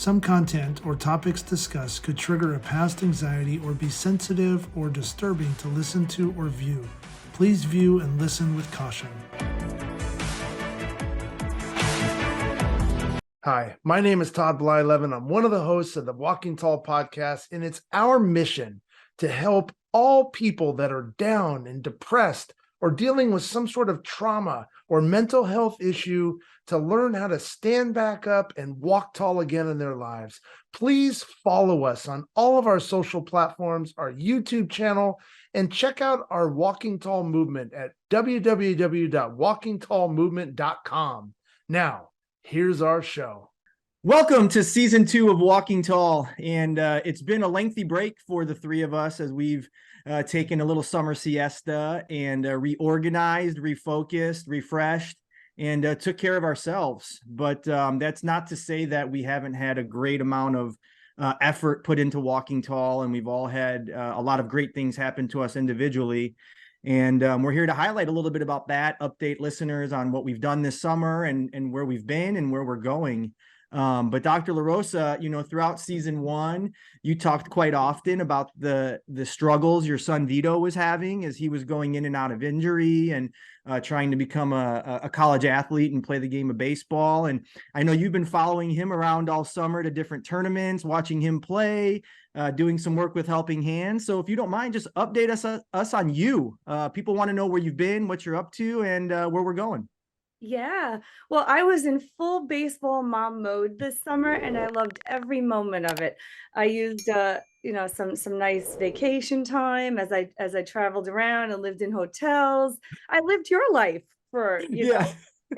Some content or topics discussed could trigger a past anxiety or be sensitive or disturbing to listen to or view. Please view and listen with caution. Hi, my name is Todd Blyleven. I'm one of the hosts of the Walking Tall podcast, and it's our mission to help all people that are down and depressed or dealing with some sort of trauma or mental health issue to learn how to stand back up and walk tall again in their lives. Please follow us on all of our social platforms, our YouTube channel, and check out our Walking Tall movement at www.walkingtallmovement.com. Now, here's our show. Welcome to season 2 of Walking Tall. And it's been a lengthy break for the three of us as we've taken a little summer siesta and reorganized, refocused, refreshed, and took care of ourselves. But that's not to say that we haven't had a great amount of effort put into Walking Tall, and we've all had a lot of great things happen to us individually. And we're here to highlight a little bit about that, update listeners on what we've done this summer and where we've been and where we're going. But Dr. LaRosa, throughout season 1, you talked quite often about the struggles your son Vito was having as he was going in and out of injury and trying to become a college athlete and play the game of baseball. And I know you've been following him around all summer to different tournaments, watching him play, doing some work with Helping Hands. So if you don't mind, just update us on you. People want to know where you've been, what you're up to, and where we're going. Yeah, well, I was in full baseball mom mode this summer, and I loved every moment of it. I used, some nice vacation time as I traveled around and lived in hotels. I lived your life for for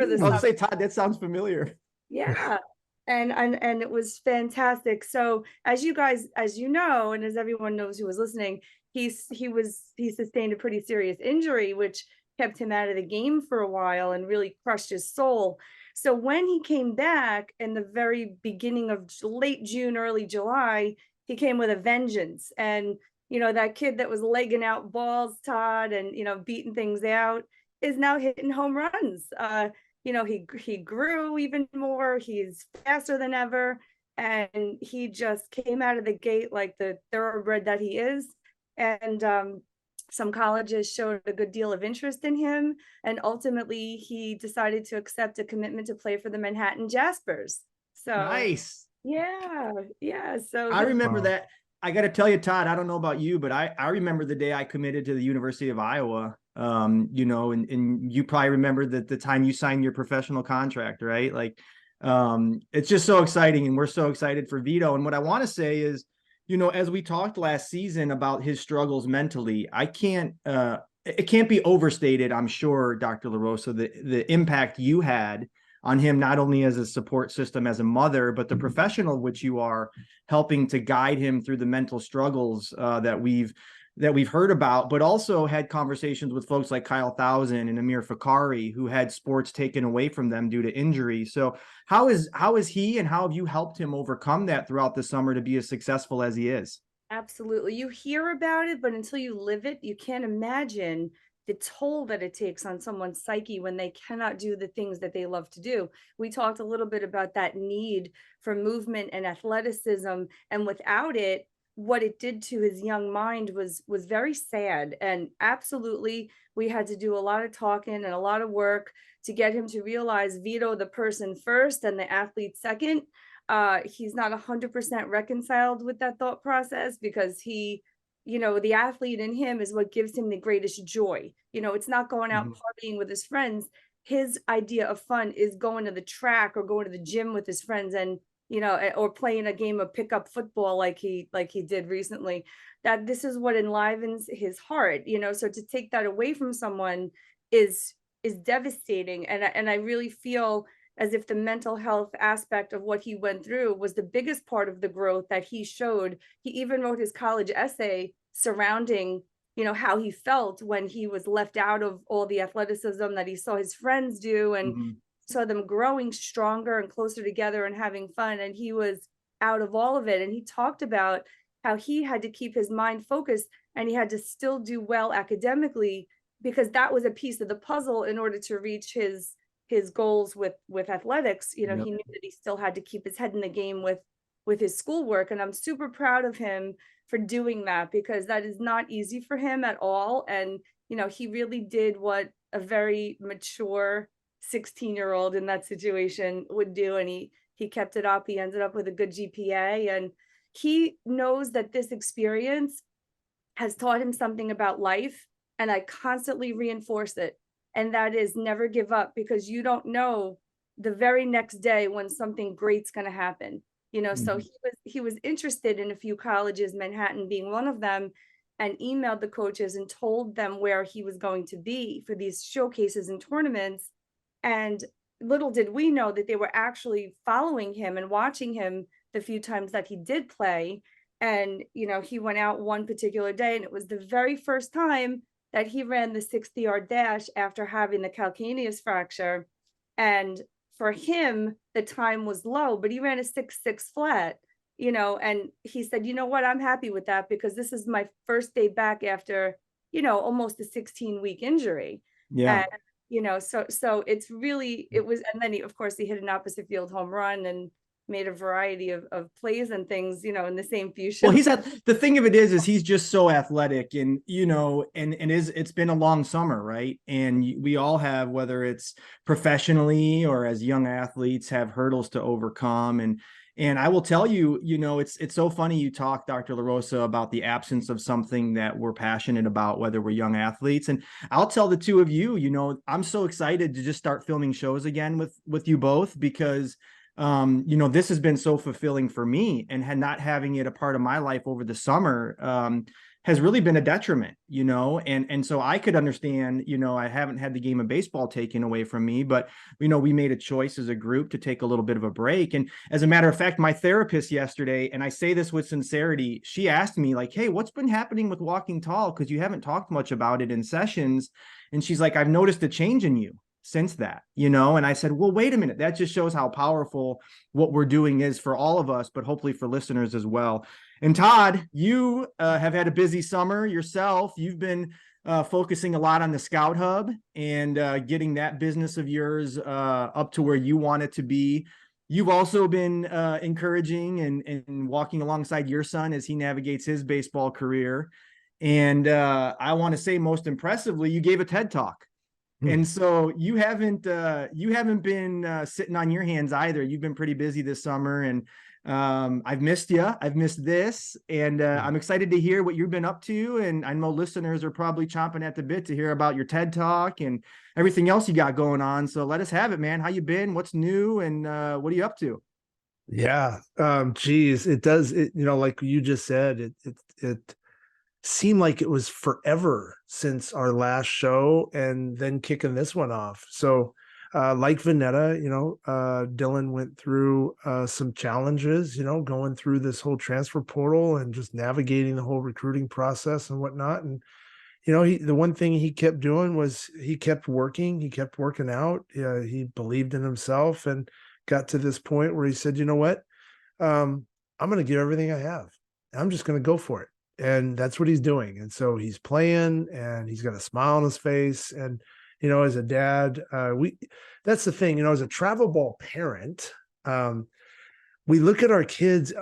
the summer. I'll say, Todd, that sounds familiar. Yeah, and it was fantastic. So as you guys, as you know, and as everyone knows who was listening, he sustained a pretty serious injury, which kept him out of the game for a while and really crushed his soul. So when he came back in the very beginning of late June, early July, he came with a vengeance. And, that kid that was legging out balls, Todd, and, beating things out is now hitting home runs. He grew even more. He's faster than ever. And he just came out of the gate like the thoroughbred that he is. And, some colleges showed a good deal of interest in him, and ultimately he decided to accept a commitment to play for the Manhattan Jaspers. So nice. Yeah. So I remember that. I got to tell you, Todd, I don't know about you, but I remember the day I committed to the University of Iowa. And you probably remember the time you signed your professional contract, right? Like, it's just so exciting, and we're so excited for Vito. And what I want to say is, as we talked last season about his struggles mentally, it can't be overstated, I'm sure, Dr. LaRosa, the impact you had on him, not only as a support system, as a mother, but the professional which you are, helping to guide him through the mental struggles that we've heard about, but also had conversations with folks like Kyle Thousand and Amir Fakari, who had sports taken away from them due to injury. So how is he, and how have you helped him overcome that throughout the summer to be as successful as he is? Absolutely. You hear about it, but until you live it, you can't imagine the toll that it takes on someone's psyche when they cannot do the things that they love to do. We talked a little bit about that need for movement and athleticism, and without it, what it did to his young mind was very sad. And absolutely, we had to do a lot of talking and a lot of work to get him to realize Vito, the person first and the athlete second. He's not 100% reconciled with that thought process, because the athlete in him is what gives him the greatest joy. It's not going out partying with his friends. His idea of fun is going to the track or going to the gym with his friends, and or playing a game of pickup football like he did recently. That this is what enlivens his heart. So to take that away from someone is devastating. And I really feel as if the mental health aspect of what he went through was the biggest part of the growth that he showed. He even wrote his college essay surrounding, how he felt when he was left out of all the athleticism that he saw his friends do, and saw them growing stronger and closer together and having fun. And he was out of all of it. And he talked about how he had to keep his mind focused, and he had to still do well academically, because that was a piece of the puzzle in order to reach his goals with athletics. He knew that he still had to keep his head in the game with with his schoolwork. And I'm super proud of him for doing that, because that is not easy for him at all. And, he really did what a very mature 16-year-old in that situation would do. And he kept it up. He ended up with a good GPA, and he knows that this experience has taught him something about life. And I constantly reinforce it. And that is never give up, because you don't know the very next day when something great's going to happen. So he was interested in a few colleges, Manhattan being one of them, and emailed the coaches and told them where he was going to be for these showcases and tournaments. And little did we know that they were actually following him and watching him the few times that he did play. And, he went out one particular day, and it was the very first time that he ran the 60-yard dash after having the calcaneus fracture. And for him, the time was low, but he ran a 6.6 flat, and he said, you know what, I'm happy with that, because this is my first day back after, almost a 16-week injury. Yeah. And, so it's really, it was, and then of course he hit an opposite field home run and made a variety of plays and things, in the same few shows. Well, the thing of it is he's just so athletic, and, it's been a long summer, right? And we all have, whether it's professionally or as young athletes, have hurdles to overcome. And I will tell you, it's so funny you talk, Dr. LaRosa, about the absence of something that we're passionate about, whether we're young athletes. And I'll tell the two of you, I'm so excited to just start filming shows again with you both, because this has been so fulfilling for me, and not having it a part of my life over the summer has really been a detriment, and so I could understand, I haven't had the game of baseball taken away from me, but, we made a choice as a group to take a little bit of a break. And as a matter of fact, my therapist yesterday, and I say this with sincerity, she asked me like, hey, what's been happening with Walking Tall? Because you haven't talked much about it in sessions. And she's like, I've noticed a change in you since that, and I said, well, wait a minute, that just shows how powerful what we're doing is for all of us, but hopefully for listeners as well. And Todd, you have had a busy summer yourself. You've been focusing a lot on the Scout Hub and getting that business of yours up to where you want it to be. You've also been encouraging and walking alongside your son as he navigates his baseball career. And I want to say, most impressively, you gave a TED Talk. And so you haven't been sitting on your hands either. You've been pretty busy this summer, and I've missed you. I've missed this, and I'm excited to hear what you've been up to. And I know listeners are probably chomping at the bit to hear about your TED Talk and everything else you got going on. So let us have it, man. How you been? What's new? And what are you up to? Yeah. Geez, it does. Like you just said, it seemed like it was forever since our last show, and then kicking this one off. So like Vanetta, Dylan went through some challenges, going through this whole transfer portal and just navigating the whole recruiting process and whatnot. And, the one thing he kept doing was he kept working out. He believed in himself and got to this point where he said, you know what, I'm going to give everything I have. I'm just going to go for it. And that's what he's doing. And so he's playing, and he's got a smile on his face. And, as a dad, that's the thing, as a travel ball parent, we look at our kids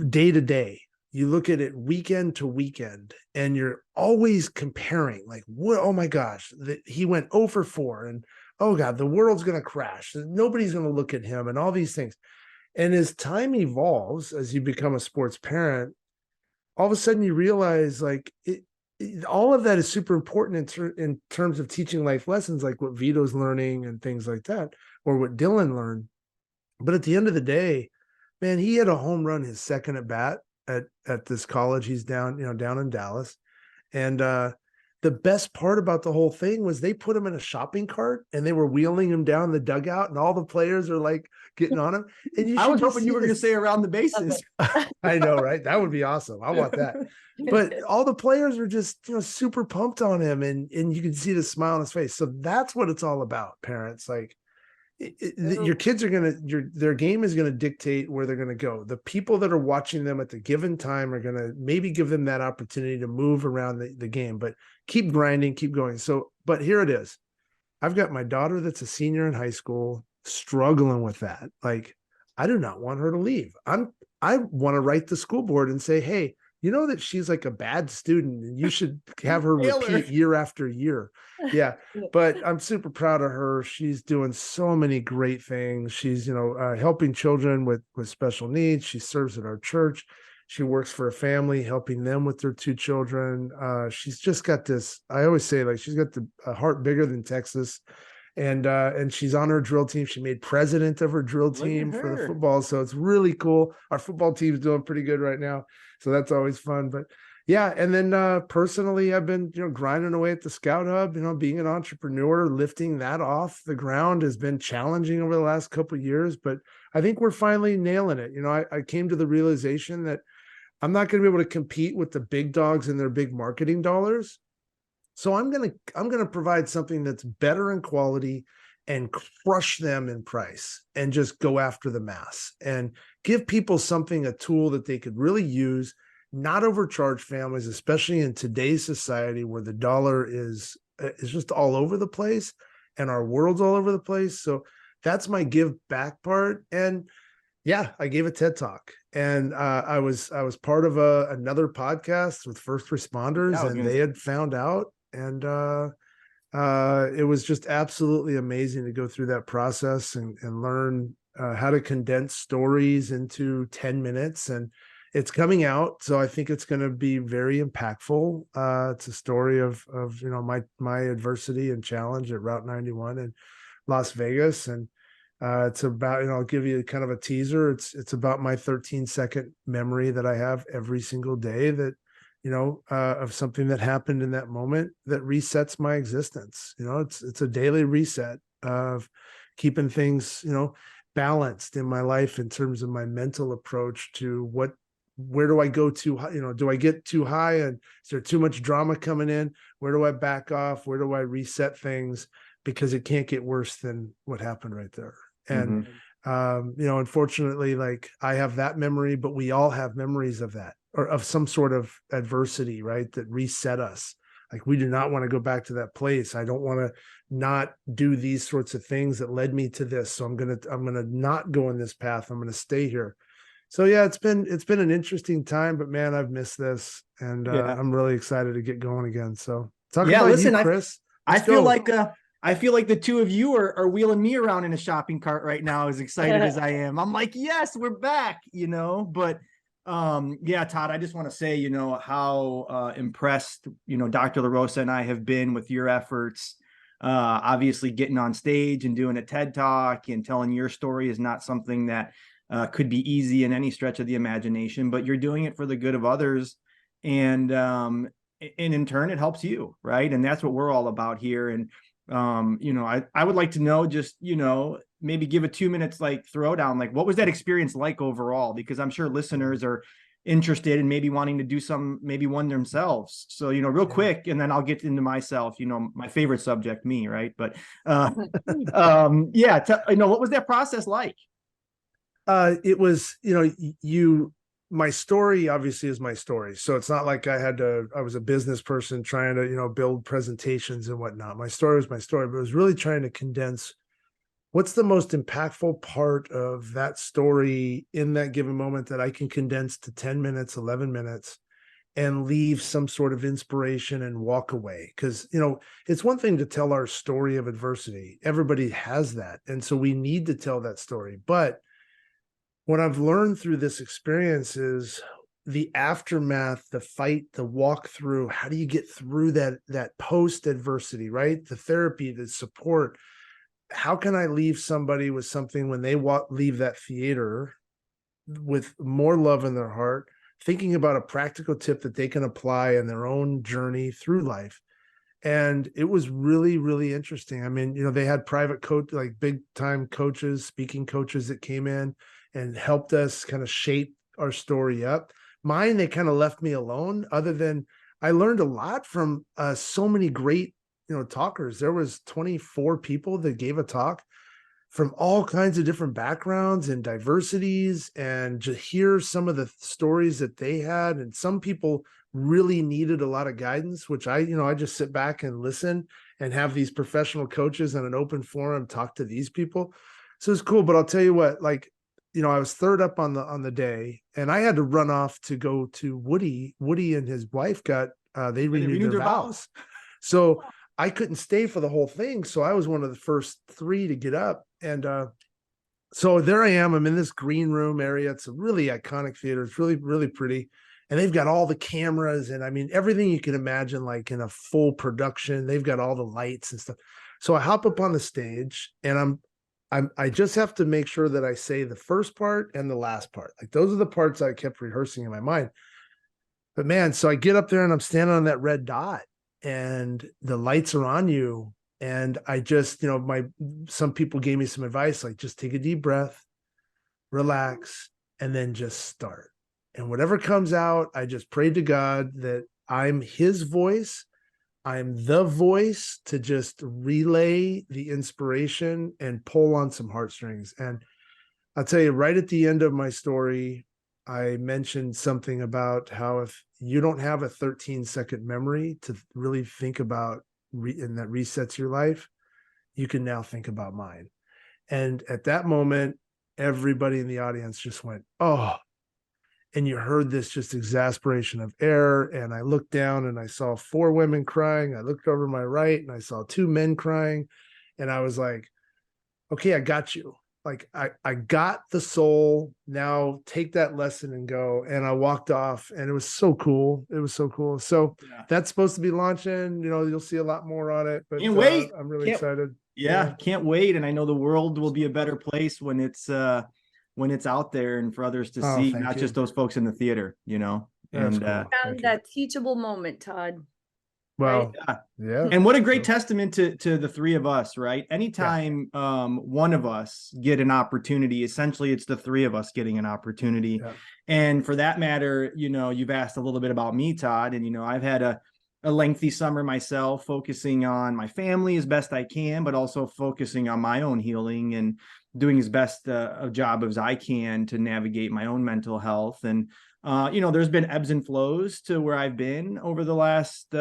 day to day. You look at it weekend to weekend, and you're always comparing, like, what, oh my gosh, he went 0 for 4, and oh God, the world's going to crash. Nobody's going to look at him, and all these things. And as time evolves, as you become a sports parent, all of a sudden you realize, like, all of that is super important in terms of teaching life lessons, like what Vito's learning and things like that, or what Dylan learned. But at the end of the day, man, he had a home run his second at bat at this college. He's down in Dallas. And the best part about the whole thing was they put him in a shopping cart, and they were wheeling him down the dugout, and all the players are like getting on him. And I was hoping you were going to say around the bases. I know, right? That would be awesome. I want that. But all the players are just, super pumped on him, and you can see the smile on his face. So that's what it's all about, parents. Like, your kids are their game is going to dictate where they're going to go. The people that are watching them at the given time are going to maybe give them that opportunity to move around the game, but keep grinding, keep going. So, but here it is. I've got my daughter that's a senior in high school struggling with that. Like, I do not want her to leave. I'm I want to write the school board and say, hey, you know that she's like a bad student and you should have her repeat year after year. Yeah. But I'm super proud of her. She's doing so many great things. She's, helping children with special needs. She serves at our church. She works for a family, helping them with their 2 children. She's just got this, I always say, like, she's got a heart bigger than Texas. And she's on her drill team. She made president of her drill team for the football. So it's really cool. Our football team's doing pretty good right now. So that's always fun. But yeah. And then personally, I've been, grinding away at the Scout Hub, being an entrepreneur, lifting that off the ground has been challenging over the last couple of years, but I think we're finally nailing it. I came to the realization that I'm not going to be able to compete with the big dogs and their big marketing dollars. So I'm going to provide something that's better in quality and crush them in price and just go after the mass and give people a tool that they could really use, not overcharge families, especially in today's society where the dollar is just all over the place and our world's all over the place. So that's my give back part. And yeah, I gave a TED Talk, and I was part of another podcast with first responders, and they had found out. And it was just absolutely amazing to go through that process and learn how to condense stories into 10 minutes. And it's coming out, so I think it's going to be very impactful. It's a story of my adversity and challenge at Route 91 in Las Vegas, and it's about, I'll give you kind of a teaser. It's about my 13-second memory that I have every single day that of something that happened in that moment that resets my existence. It's a daily reset of keeping things, balanced in my life in terms of my mental approach to where do I go to, do I get too high and is there too much drama coming in? Where do I back off? Where do I reset things? Because it can't get worse than what happened right there. And, unfortunately, like I have that memory, but we all have memories of that or of some sort of adversity, right? That reset us. Like we do not want to go back to that place. I don't want to not do these sorts of things that led me to this. So I'm going to not go in this path. I'm going to stay here. So yeah, it's been an interesting time, but man, I've missed this and I'm really excited to get going again. So talk about you, Chris. I feel like the two of you are wheeling me around in a shopping cart right now, as excited as I am. I'm like, yes, we're back, but Todd, I just want to say, how impressed, Dr. LaRosa and I have been with your efforts. Obviously getting on stage and doing a TED Talk and telling your story is not something that could be easy in any stretch of the imagination, but you're doing it for the good of others. And in turn, it helps you, right? And that's what we're all about here. And I would like to know, just, maybe give a 2 minutes, like throwdown, like what was that experience like overall? Because I'm sure listeners are interested in maybe wanting to do maybe one themselves. So, real quick, and then I'll get into myself, my favorite subject, me, right? But, what was that process like? It was, my story obviously is my story. So it's not like I was a business person trying to, build presentations and whatnot. My story was my story, but it was really trying to condense what's the most impactful part of that story in that given moment that I can condense to 10 minutes, 11 minutes and leave some sort of inspiration and walk away. Because, it's one thing to tell our story of adversity. Everybody has that. And so we need to tell that story. But what I've learned through this experience is the aftermath, the fight, the walkthrough. How do you get through that post adversity, right? The therapy, the support. How can I leave somebody with something when they leave that theater with more love in their heart, thinking about a practical tip that they can apply in their own journey through life? And it was really, really interesting. I mean, they had private coach, like big time coaches, speaking coaches that came in and helped us kind of shape our story up. Mine, they kind of left me alone, other than I learned a lot from so many great, talkers. There was 24 people that gave a talk from all kinds of different backgrounds and diversities, and to hear some of the stories that they had. And some people really needed a lot of guidance, which I just sit back and listen and have these professional coaches on an open forum talk to these people. So it's cool. But I'll tell you what, like, I was third up on the day, and I had to run off to go to Woody. Woody and his wife they renewed their vows. So I couldn't stay for the whole thing. So I was one of the first 3 to get up. And so there I am. I'm in this green room area. It's a really iconic theater. It's really, really pretty. And they've got all the cameras and I mean, everything you can imagine, like in a full production. They've got all the lights and stuff. So I hop up on the stage and I just have to make sure that I say the first part and the last part. Like those are the parts I kept rehearsing in my mind. But man, so I get up there and I'm standing on that red dot and the lights are on you. And I just, some people gave me some advice, like just take a deep breath, relax, and then just start. And whatever comes out, I just prayed to God that I'm his voice. I'm the voice to just relay the inspiration and pull on some heartstrings. And I'll tell you, right at the end of my story, I mentioned something about how if you don't have a 13-second memory to really think about and that resets your life, you can now think about mine. And at that moment, everybody in the audience just went, oh, and you heard this just exasperation of air. And I looked down and I saw 4 women crying. I looked over my right and I saw 2 men crying. And I was like, okay, I got you. Like I got the soul. Now take that lesson and go. And I walked off and it was so cool. It was so cool. So that's supposed to be launching, you'll see a lot more on it, but can't wait. I'm really excited. Yeah, can't wait. And I know the world will be a better place when it's out there and for others to see, not just those folks in the theater, That's and cool. Found that teachable moment, Todd. Well, right? Yeah. And what a great testament to the 3 of us, right? Anytime one of us get an opportunity, essentially it's the 3 of us getting an opportunity. Yeah. And for that matter, you've asked a little bit about me, Todd, and I've had a lengthy summer myself, focusing on my family as best I can, but also focusing on my own healing and doing as best a job as I can to navigate my own mental health. And there's been ebbs and flows to where I've been over the last 3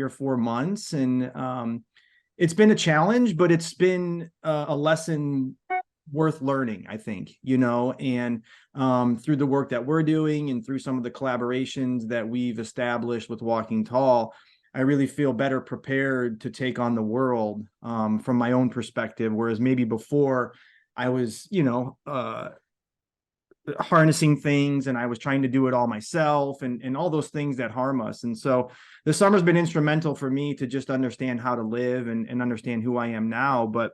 or 4 months, and it's been a challenge, but it's been a lesson worth learning, I think, and through the work that we're doing and through some of the collaborations that we've established with Walking Tall, I really feel better prepared to take on the world from my own perspective. Whereas maybe before I was, harnessing things and I was trying to do it all myself and all those things that harm us. And so the summer's been instrumental for me to just understand how to live and understand who I am now. But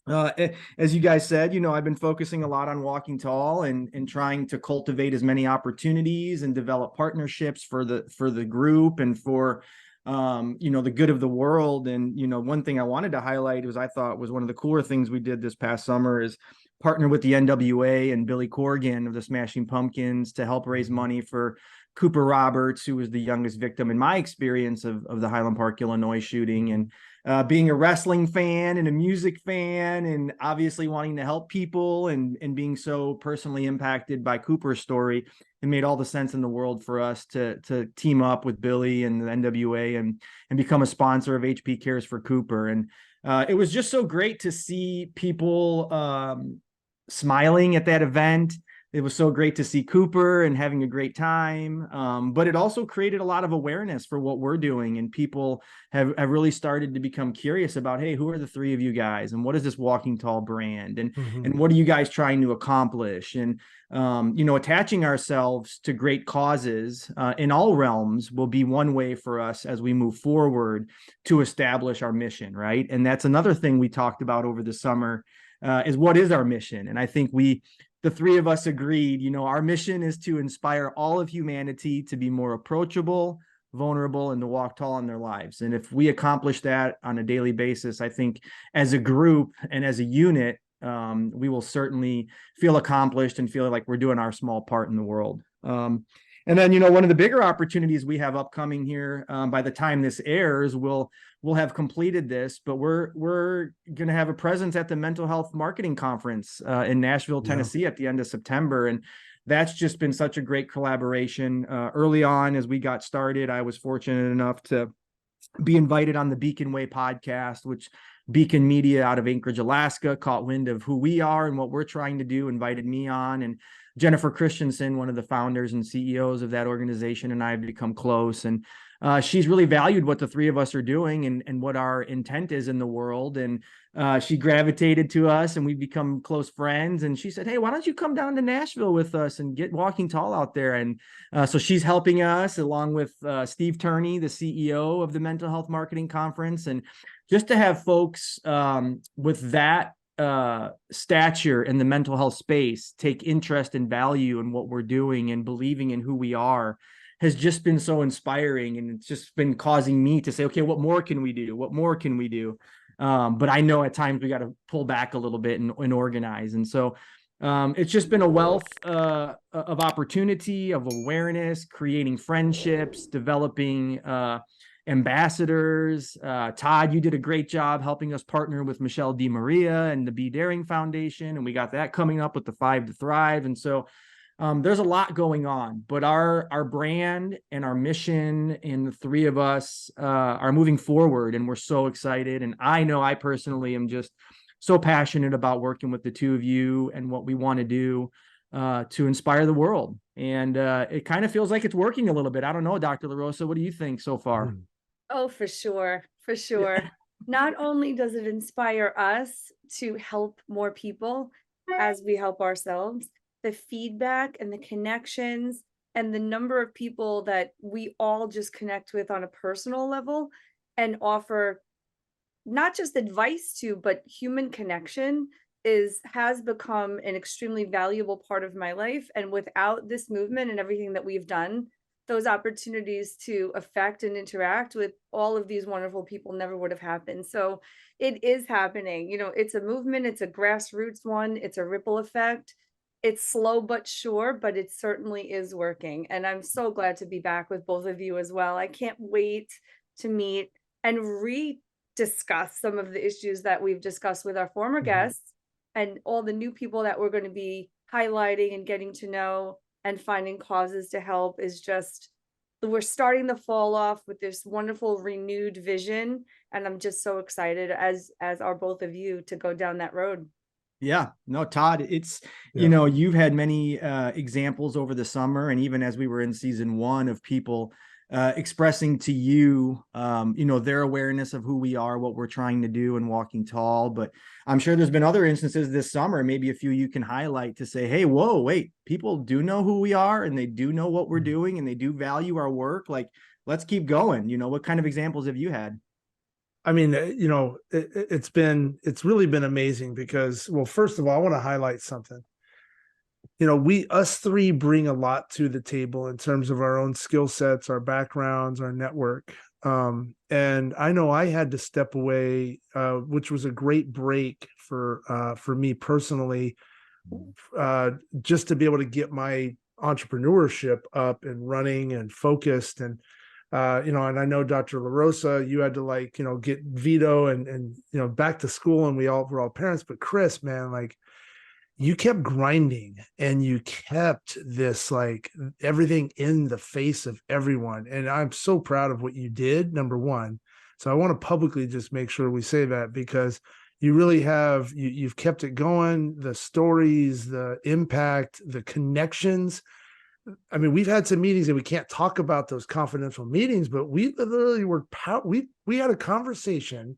as you guys said, I've been focusing a lot on Walking Tall and trying to cultivate as many opportunities and develop partnerships for the group and for the good of the world. And one thing I wanted to highlight was I thought was one of the cooler things we did this past summer is partner with the NWA and Billy Corgan of the Smashing Pumpkins to help raise money for Cooper Roberts, who was the youngest victim in my experience of the Highland Park, Illinois shooting. And being a wrestling fan and a music fan and obviously wanting to help people and being so personally impacted by Cooper's story, it made all the sense in the world for us to team up with Billy and the NWA and become a sponsor of HP Cares for Cooper. And it was just so great to see people smiling at that event. It was so great to see Cooper and having a great time. But it also created a lot of awareness for what we're doing. And people have really started to become curious about, hey, who are the 3 of you guys? And what is this Walking Tall brand? And what are you guys trying to accomplish? And, attaching ourselves to great causes in all realms will be one way for us as we move forward to establish our mission, right? And that's another thing we talked about over the summer is what is our mission? And I think the 3 of us agreed, our mission is to inspire all of humanity to be more approachable, vulnerable, and to walk tall in their lives. And if we accomplish that on a daily basis, I think as a group and as a unit, we will certainly feel accomplished and feel like we're doing our small part in the world. And then, one of the bigger opportunities we have upcoming here, by the time this airs, we'll have completed this, but we're going to have a presence at the Mental Health Marketing Conference in Nashville, Tennessee at the end of September. And that's just been such a great collaboration. Early on, as we got started, I was fortunate enough to be invited on the Beacon Way podcast, which Beacon Media out of Anchorage, Alaska, caught wind of who we are and what we're trying to do, invited me on. And Jennifer Christensen, one of the founders and CEOs of that organization, and I have become close. And she's really valued what the three of us are doing and what our intent is in the world. And she gravitated to us and we've become close friends. And she said, hey, why don't you come down to Nashville with us and get Walking Tall out there? And so she's helping us along with Steve Turney, the CEO of the Mental Health Marketing Conference. And just to have folks with that stature in the mental health space take interest and value in what we're doing and believing in who we are has just been so inspiring. And it's just been causing me to say, okay, what more can we do? What more can we do? But I know at times we got to pull back a little bit and organize. And so it's just been a wealth of opportunity, of awareness, creating friendships, developing ambassadors. Todd, you did a great job helping us partner with Michelle DiMaria and the Be Daring Foundation. And we got that coming up with the 5 to Thrive. And so there's a lot going on, but our brand and our mission and the three of us are moving forward, and we're so excited. And I know I personally am just so passionate about working with the two of you and what we want to do to inspire the world. And it kind of feels like it's working a little bit. I don't know, Dr. LaRosa, what do you think so far? Oh, for sure. For sure. Yeah. Not only does it inspire us to help more people as we help ourselves, the feedback and the connections and the number of people that we all just connect with on a personal level and offer not just advice to, but human connection has become an extremely valuable part of my life. And without this movement and everything that we've done, those opportunities to affect and interact with all of these wonderful people never would have happened. So it is happening. You know, it's a movement, it's a grassroots one, it's a ripple effect. It's slow but sure, but it certainly is working. And I'm so glad to be back with both of you as well. I can't wait to meet and re-discuss some of the issues that we've discussed with our former guests and all the new people that we're going to be highlighting and getting to know and finding causes to help. Is just, we're starting the fall off with this wonderful renewed vision. And I'm just so excited, as are both of you, to go down that road. Yeah, no, Todd, it's, you know, you've had many examples over the summer and even as we were in season 1 of people expressing to you, you know, their awareness of who we are, what we're trying to do and Walking Tall. But I'm sure there's been other instances this summer, maybe a few you can highlight to say, hey, whoa, wait, people do know who we are and they do know what we're doing and they do value our work. Like, let's keep going. You know, what kind of examples have you had? I mean, you know, it's really been amazing because, well, first of all, I want to highlight something. You know, us three bring a lot to the table in terms of our own skill sets, our backgrounds, our network. And I know I had to step away, which was a great break for me personally, just to be able to get my entrepreneurship up and running and focused. And you know, and I know Dr. LaRosa, you had to, like, you know, get Vito and you know, back to school, and we're all parents. But Chris, man, like, you kept grinding and you kept this, like, everything in the face of everyone. And I'm so proud of what you did, number one. So I want to publicly just make sure we say that, because you really have, you've kept it going, the stories, the impact, the connections. I mean, we've had some meetings and we can't talk about those confidential meetings, but we literally we had a conversation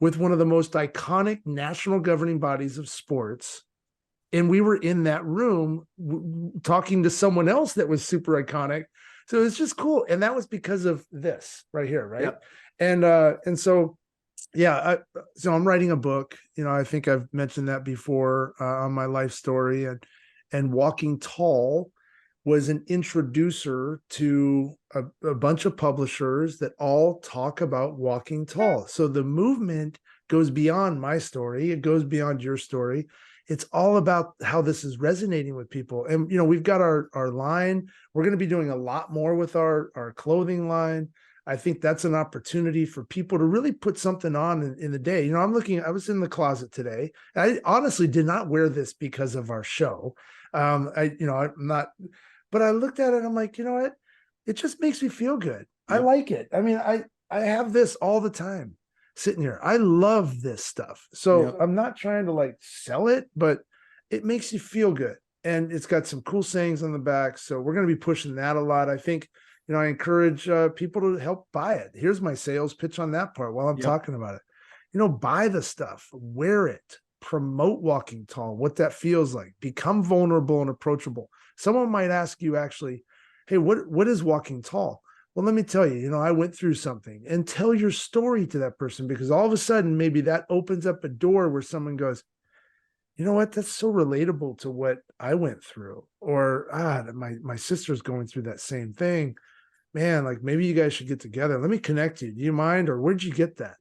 with one of the most iconic national governing bodies of sports. And we were in that room talking to someone else that was super iconic. So it's just cool. And that was because of this right here. Right. Yep. And so, yeah, so I'm writing a book, you know, I think I've mentioned that before on my life story, and Walking Tall was an introducer to a bunch of publishers that all talk about Walking Tall. So the movement goes beyond my story. It goes beyond your story. It's all about how this is resonating with people. And, you know, we've got our line. We're going to be doing a lot more with our clothing line. I think that's an opportunity for people to really put something on in the day. You know, I was in the closet today. I honestly did not wear this because of our show. I'm not, but I looked at it and I'm like, you know what? It just makes me feel good. Yep. I like it. I mean, I have this all the time. sitting here. I love this stuff. So Yep. I'm not trying to like sell it, but it makes you feel good. And it's got some cool sayings on the back. So we're going to be pushing that a lot. I think, I encourage people to help buy it. Here's my sales pitch on that part while I'm Yep. talking about it. Buy the stuff, wear it, promote Walking Tall, what that feels like, become vulnerable and approachable. Someone might ask you actually, hey, what is Walking Tall? Well, let me tell you, I went through something, and tell your story to that person, because all of a sudden, maybe that opens up a door where someone goes, you know what? That's so relatable to what I went through. Or, my sister's going through that same thing. Man, like maybe you guys should get together. Let me connect you. Do you mind? Or where'd you get that?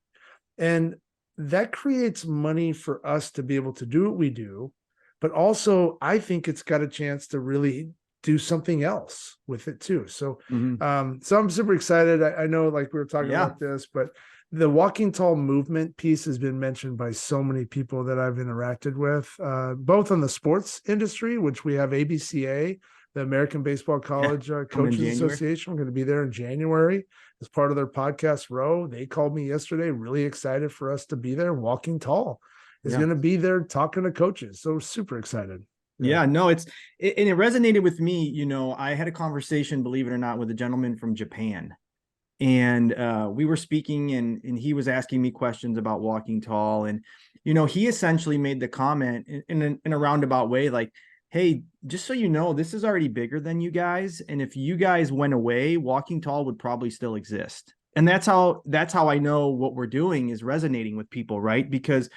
And that creates money for us to be able to do what we do. But also, I think it's got a chance to really do something else with it too. So, so I'm super excited. I know, like we were talking about this, but the Walking Tall movement piece has been mentioned by so many people that I've interacted with, both on the sports industry, which we have ABCA, the American Baseball College Coaches Association. We're going to be there in January as part of their podcast Row. They called me yesterday, really excited for us to be there. Walking Tall is going to be there talking to coaches. So super excited. Yeah, no, and it resonated with me. I had a conversation, believe it or not, with a gentleman from Japan, and we were speaking, and he was asking me questions about Walking Tall. And, he essentially made the comment in a roundabout way, like, hey, just so you know, this is already bigger than you guys. And if you guys went away, Walking Tall would probably still exist. And that's how I know what we're doing is resonating with people, right? Because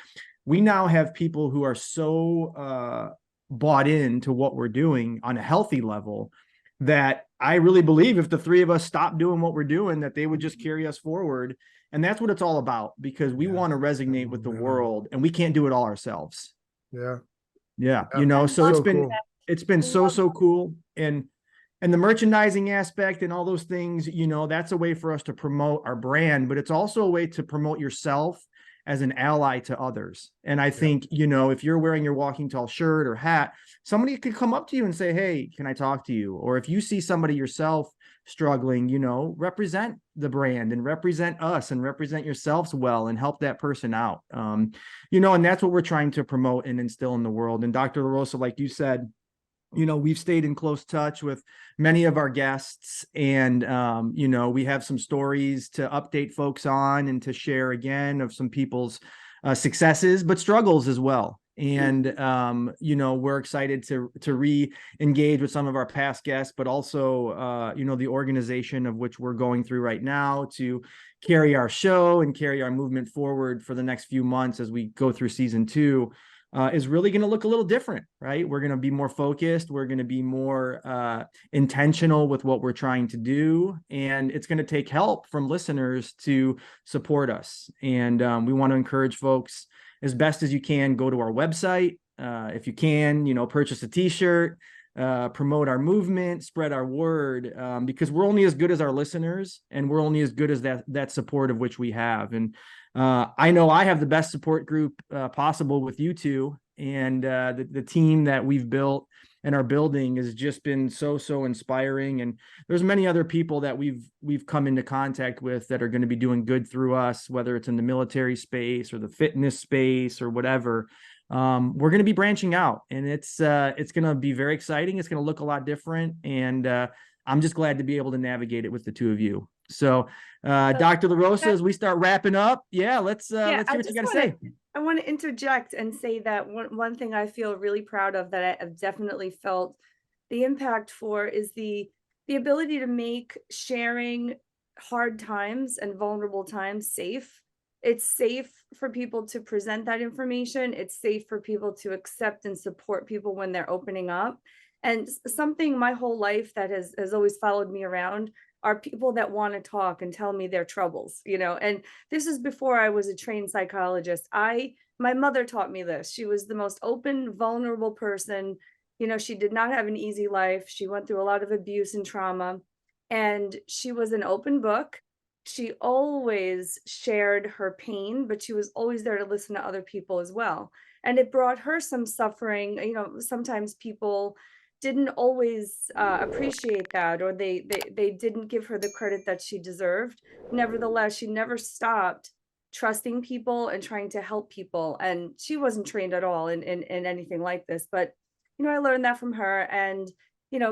we now have people who are so bought into what we're doing on a healthy level that I really believe if the three of us stop doing what we're doing, that they would just carry us forward. And that's what it's all about, because we want to resonate with the world, and we can't do it all ourselves. Yeah. So it's been cool. It's been so cool. And the merchandising aspect and all those things, that's a way for us to promote our brand, but it's also a way to promote yourself as an ally to others. And I think, if you're wearing your Walking Tall shirt or hat, somebody could come up to you and say, hey, can I talk to you? Or if you see somebody yourself struggling, represent the brand and represent us and represent yourselves well and help that person out. And that's what we're trying to promote and instill in the world. And Dr. LaRosa, like you said, we've stayed in close touch with many of our guests, and, we have some stories to update folks on and to share again of some people's successes, but struggles as well. And, we're excited to re-engage with some of our past guests, but also, the organization of which we're going through right now to carry our show and carry our movement forward for the next few months as we go through season 2. Is really going to look a little different, right? We're going to be more focused. We're going to be more intentional with what we're trying to do. And it's going to take help from listeners to support us. And we want to encourage folks as best as you can, go to our website. If you can, purchase a t-shirt, promote our movement, spread our word, because we're only as good as our listeners, and we're only as good as that support of which we have. And I know I have the best support group possible with you two, and the team that we've built and are building has just been so inspiring. And there's many other people that we've come into contact with that are going to be doing good through us, whether it's in the military space or the fitness space or whatever. We're going to be branching out, and it's going to be very exciting. It's going to look a lot different, and I'm just glad to be able to navigate it with the two of you. So, Dr. LaRosa, as we start wrapping up, let's hear what you got to say. I want to interject and say that one thing I feel really proud of that I have definitely felt the impact for is the ability to make sharing hard times and vulnerable times safe. It's safe for people to present that information. It's safe for people to accept and support people when they're opening up. And something my whole life that has always followed me around are people that want to talk and tell me their troubles, and this is before I was a trained psychologist. My mother taught me this. She was the most open, vulnerable person. She did not have an easy life. She went through a lot of abuse and trauma, and she was an open book. She always shared her pain, but she was always there to listen to other people as well. And it brought her some suffering. Sometimes people didn't always appreciate that, or they didn't give her the credit that she deserved. Nevertheless, she never stopped trusting people and trying to help people. And she wasn't trained at all in anything like this, but I learned that from her. And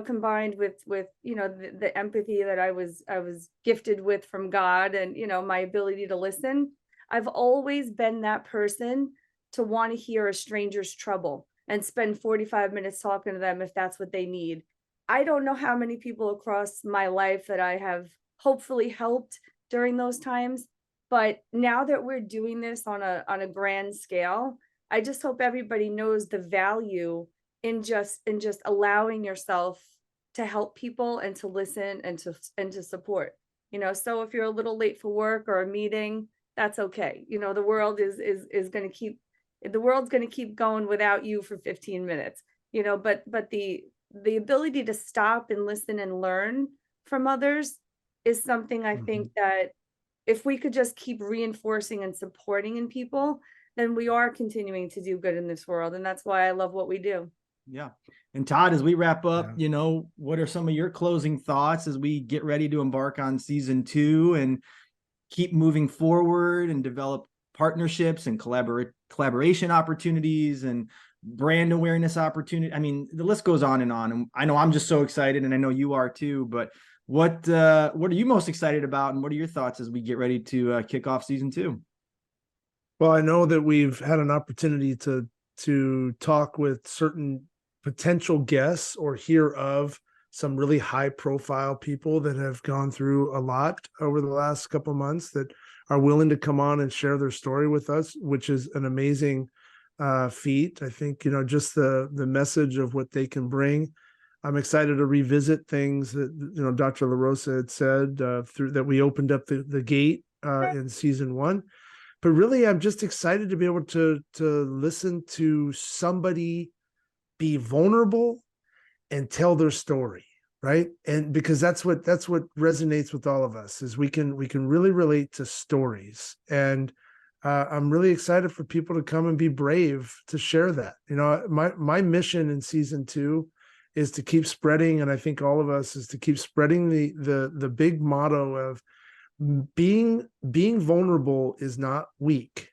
combined with the empathy that I was gifted with from God, and my ability to listen, I've always been that person to want to hear a stranger's trouble and spend 45 minutes talking to them if that's what they need. I don't know how many people across my life that I have hopefully helped during those times, but now that we're doing this on a grand scale, I just hope everybody knows the value in just allowing yourself to help people and to listen and to support. So if you're a little late for work or a meeting, that's okay. The world is going to keep the world's going to keep going without you for 15 minutes. But the ability to stop and listen and learn from others is something I think that if we could just keep reinforcing and supporting in people, then we are continuing to do good in this world. And that's why I love what we do. Yeah. And Todd, as we wrap up, what are some of your closing thoughts as we get ready to embark on season 2 and keep moving forward and develop partnerships and collaboration opportunities and brand awareness opportunity? I mean, the list goes on. And I know I'm just so excited, and I know you are too, but what are you most excited about, and what are your thoughts as we get ready to kick off season 2? Well, I know that we've had an opportunity to talk with certain potential guests or hear of some really high profile people that have gone through a lot over the last couple of months that are willing to come on and share their story with us, which is an amazing feat. I think, just the message of what they can bring. I'm excited to revisit things that, Dr. LaRosa had said through that we opened up the gate in season 1. But really, I'm just excited to be able to listen to somebody be vulnerable and tell their story, right? And because that's what resonates with all of us, is we can really relate to stories. And I'm really excited for people to come and be brave to share that. My mission in season 2 is to keep spreading, and I think all of us, is to keep spreading the big motto of being vulnerable is not weak.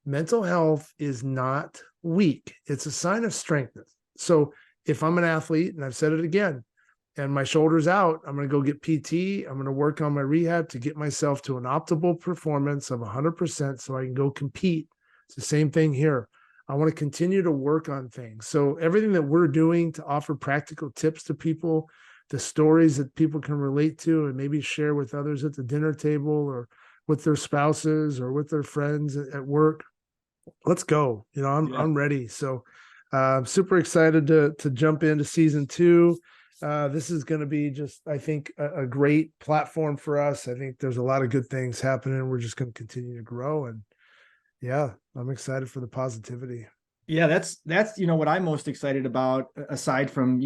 Mental health is not weak. It's a sign of strength. So if I'm an athlete, and I've said it again, and my shoulder's out, I'm going to go get PT. I'm going to work on my rehab to get myself to an optimal performance of 100% so I can go compete. It's the same thing here. I want to continue to work on things. So everything that we're doing to offer practical tips to people, the stories that people can relate to and maybe share with others at the dinner table or with their spouses or with their friends at work. Let's go. I'm ready. So I'm super excited to jump into season 2. This is going to be just, I think, a great platform for us. I think there's a lot of good things happening. We're just going to continue to grow. And I'm excited for the positivity. Yeah, that's what I'm most excited about, aside from,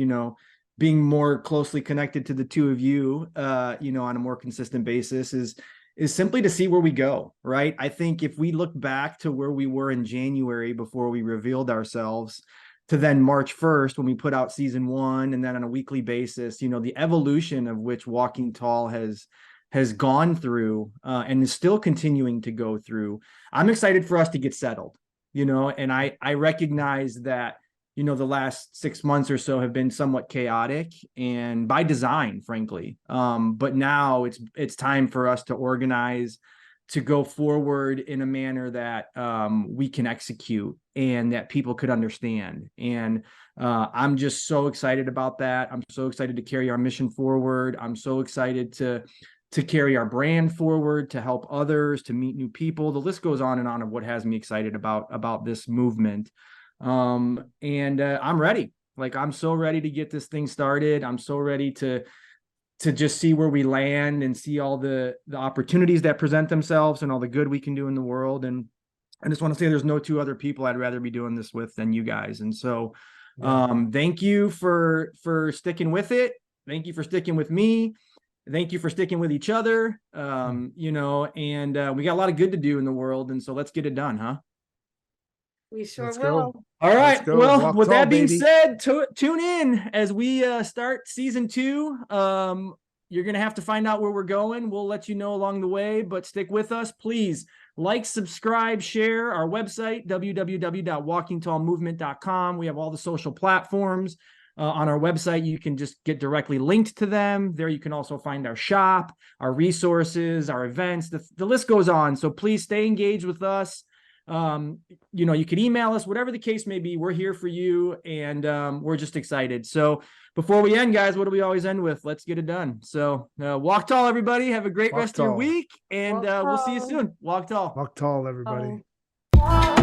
being more closely connected to the two of you, on a more consistent basis, is simply to see where we go, right? I think if we look back to where we were in January before we revealed ourselves, to then March 1st when we put out season 1, and then on a weekly basis, the evolution of which Walking Tall has gone through and is still continuing to go through. I'm excited for us to get settled, and I recognize that, the last 6 months or so have been somewhat chaotic, and by design, frankly. But now it's time for us to organize, to go forward in a manner that we can execute and that people could understand. And I'm just so excited about that. I'm so excited to carry our mission forward. I'm so excited to carry our brand forward, to help others, to meet new people. The list goes on and on of what has me excited about this movement. I'm ready. I'm so ready to get this thing started. I'm so ready to just see where we land and see all the opportunities that present themselves and all the good we can do in the world. And I just want to say there's no two other people I'd rather be doing this with than you guys. And so thank you for sticking with it. Thank you for sticking with me. Thank you for sticking with each other. And we got a lot of good to do in the world. And so let's get it done, huh? We sure Let's will. go. All right. Well, Walk with tall, that being baby. said, tune in as we start season 2. You're going to have to find out where we're going. We'll let you know along the way, but stick with us. Please Like, subscribe, share our website, www.walkingtallmovement.com. We have all the social platforms on our website. You can just get directly linked to them. There you can also find our shop, our resources, our events. The list goes on. So please stay engaged with us. You can email us, whatever the case may be. We're here for you, and we're just excited. So before we end, guys, what do we always end with? Let's get it done. So walk tall, everybody. Have a great rest of your week, and we'll see you soon. Walk tall. Walk tall, everybody. Oh.